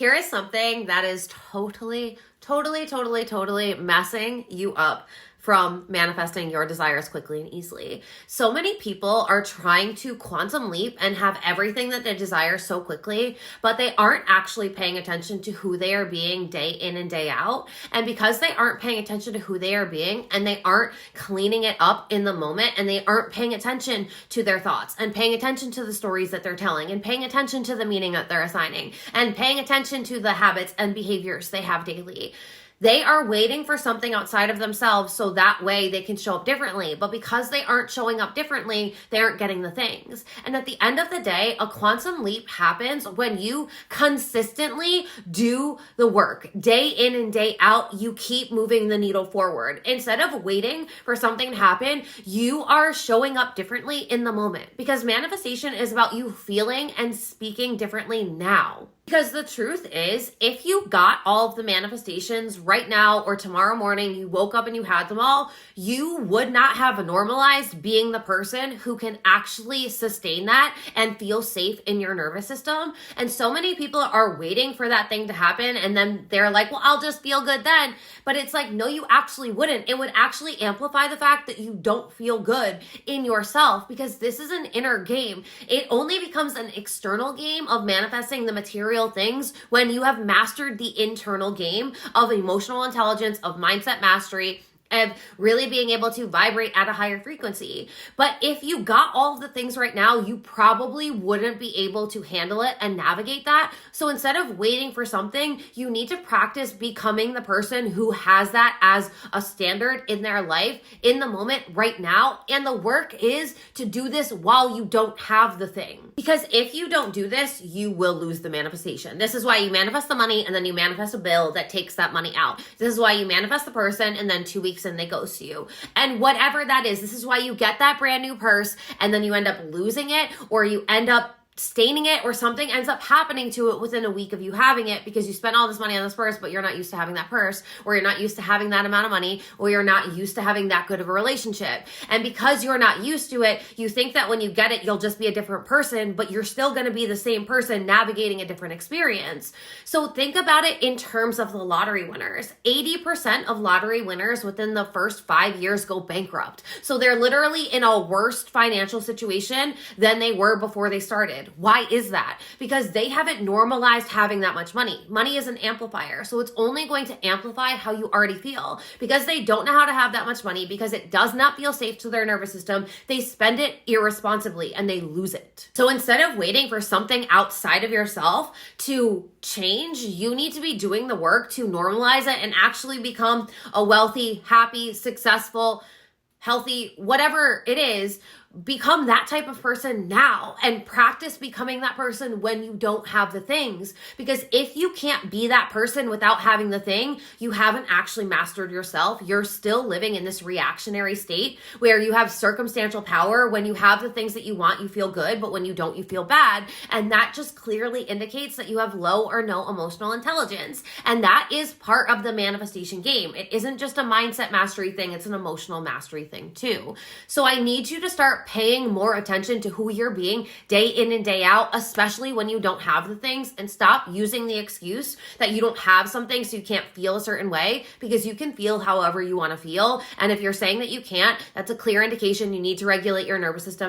Here is something that is totally messing you up from manifesting your desires quickly and easily. So many people are trying to quantum leap and have everything that they desire so quickly, but they aren't actually paying attention to who they are being day in and day out. And because they aren't paying attention to who they are being and they aren't cleaning it up in the moment and they aren't paying attention to their thoughts and paying attention to the stories that they're telling and paying attention to the meaning that they're assigning and paying attention to the habits and behaviors they have daily. They are waiting for something outside of themselves so that way they can show up differently. But because they aren't showing up differently, they aren't getting the things. And at the end of the day, a quantum leap happens when you consistently do the work. Day in and day out, you keep moving the needle forward. Instead of waiting for something to happen, you are showing up differently in the moment. Because manifestation is about you feeling and speaking differently now. Because the truth is, if you got all of the manifestations right now or tomorrow morning, you woke up and you had them all, you would not have normalized being the person who can actually sustain that and feel safe in your nervous system. And so many people are waiting for that thing to happen and then they're like, well, I'll just feel good then. But it's like, no, you actually wouldn't. It would actually amplify the fact that you don't feel good in yourself because this is an inner game. It only becomes an external game of manifesting the material things when you have mastered the internal game of emotional intelligence, of mindset mastery, of really being able to vibrate at a higher frequency. But if you got all of the things right now, you probably wouldn't be able to handle it and navigate that. So instead of waiting for something, you need to practice becoming the person who has that as a standard in their life in the moment right now. And the work is to do this while you don't have the thing. Because if you don't do this, you will lose the manifestation. This is why you manifest the money and then you manifest a bill that takes that money out. This is why you manifest the person and then 2 weeks and they ghost you. And whatever that is, this is why you get that brand new purse and then you end up losing it or you end up staining it or something ends up happening to it within a week of you having it because you spent all this money on this purse, but you're not used to having that purse, or you're not used to having that amount of money, or you're not used to having that good of a relationship. And because you're not used to it, you think that when you get it, you'll just be a different person, but you're still going to be the same person navigating a different experience. So think about it in terms of the lottery winners. 80% of lottery winners within the first 5 years go bankrupt. So they're literally in a worse financial situation than they were before they started. Why is that? Because they haven't normalized having that much money. Money is an amplifier, so it's only going to amplify how you already feel. Because they don't know how to have that much money, because it does not feel safe to their nervous system, they spend it irresponsibly and they lose it. So instead of waiting for something outside of yourself to change, you need to be doing the work to normalize it and actually become a wealthy, happy, successful, healthy, whatever it is. Become that type of person now and practice becoming that person when you don't have the things. Because if you can't be that person without having the thing, you haven't actually mastered yourself. You're still living in this reactionary state where you have circumstantial power. When you have the things that you want, you feel good, but when you don't, you feel bad. And that just clearly indicates that you have low or no emotional intelligence. And that is part of the manifestation game. It isn't just a mindset mastery thing, it's an emotional mastery thing too. So I need you to start paying more attention to who you're being day in and day out, especially when you don't have the things, and stop using the excuse that you don't have something so you can't feel a certain way, because you can feel however you want to feel. And if you're saying that you can't, that's a clear indication you need to regulate your nervous system.